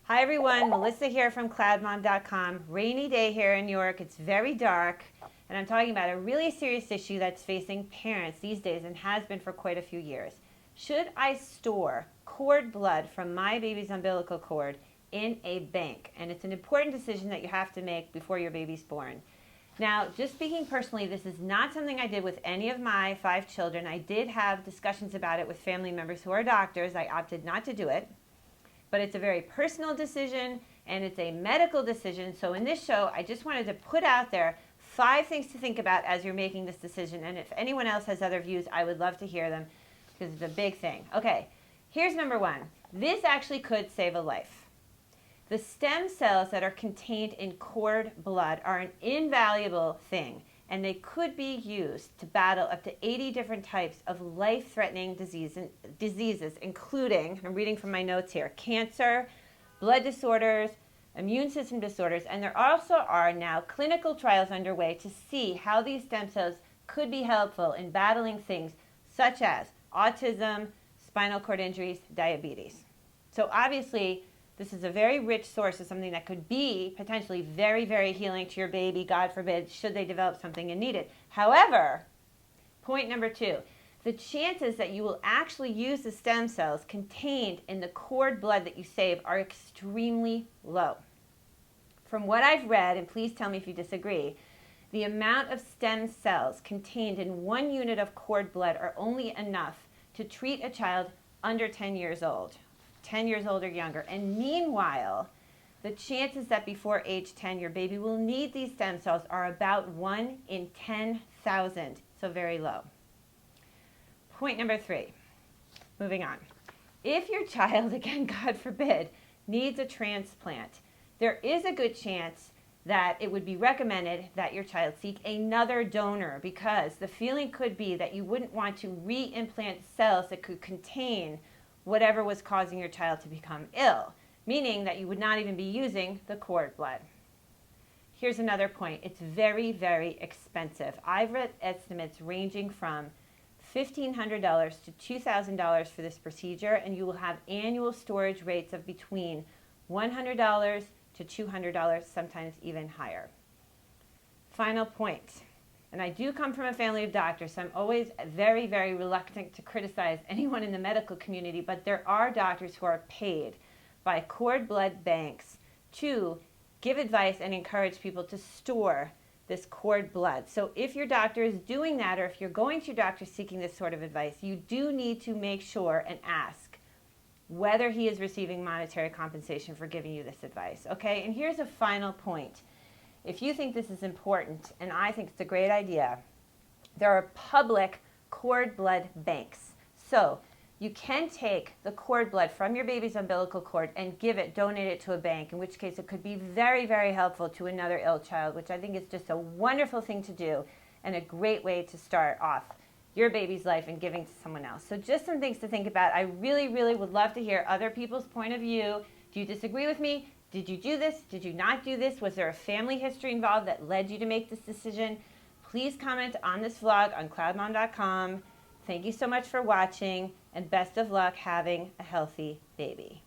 Hi everyone, Melissa here from CloudMom.com. Rainy day here in New York. It's very dark, and I'm talking about a really serious issue that's facing parents these days and has been for quite a few years. Should I store cord blood from my baby's umbilical cord in a bank? And it's an important decision that you have to make before your baby's born. Now, just speaking personally, this is not something I did with any of my 5 children. I did have discussions about it with family members who are doctors. I opted not to do it. But it's a very personal decision and it's a medical decision. So in this show, I just wanted to put out there 5 things to think about as you're making this decision. And if anyone else has other views, I would love to hear them because it's a big thing. Okay, here's number 1. This actually could save a life. The stem cells that are contained in cord blood are an invaluable thing, and they could be used to battle up to 80 different types of life-threatening diseases, including, I'm reading from my notes here, cancer, blood disorders, immune system disorders, and there also are now clinical trials underway to see how these stem cells could be helpful in battling things such as autism, spinal cord injuries, diabetes. So obviously, this is a very rich source of something that could be potentially very, very healing to your baby, God forbid, should they develop something and need it. However, point number 2, the chances that you will actually use the stem cells contained in the cord blood that you save are extremely low. From what I've read, and please tell me if you disagree, the amount of stem cells contained in 1 unit of cord blood are only enough to treat a child under 10 years old. 10 years old or younger. And meanwhile, the chances that before age 10 your baby will need these stem cells are about 1 in 10,000, so very low. Point number 3, moving on. If your child, again, God forbid, needs a transplant, there is a good chance that it would be recommended that your child seek another donor, because the feeling could be that you wouldn't want to re-implant cells that could contain whatever was causing your child to become ill, meaning that you would not even be using the cord blood. Here's another point. It's very, very expensive. I've read estimates ranging from $1,500 to $2,000 for this procedure, and you will have annual storage rates of between $100 to $200, sometimes even higher. Final point. And I do come from a family of doctors, so I'm always very, very reluctant to criticize anyone in the medical community, but there are doctors who are paid by cord blood banks to give advice and encourage people to store this cord blood. So if your doctor is doing that, or if you're going to your doctor seeking this sort of advice, you do need to make sure and ask whether he is receiving monetary compensation for giving you this advice. Okay, and here's a final point. If you think this is important, and I think it's a great idea, there are public cord blood banks. So you can take the cord blood from your baby's umbilical cord and donate it to a bank, in which case it could be very, very helpful to another ill child, which I think is just a wonderful thing to do and a great way to start off your baby's life and giving to someone else. So just some things to think about. I really, really would love to hear other people's point of view. Do you disagree with me? Did you do this? Did you not do this? Was there a family history involved that led you to make this decision? Please comment on this vlog on CloudMom.com. Thank you so much for watching, and best of luck having a healthy baby.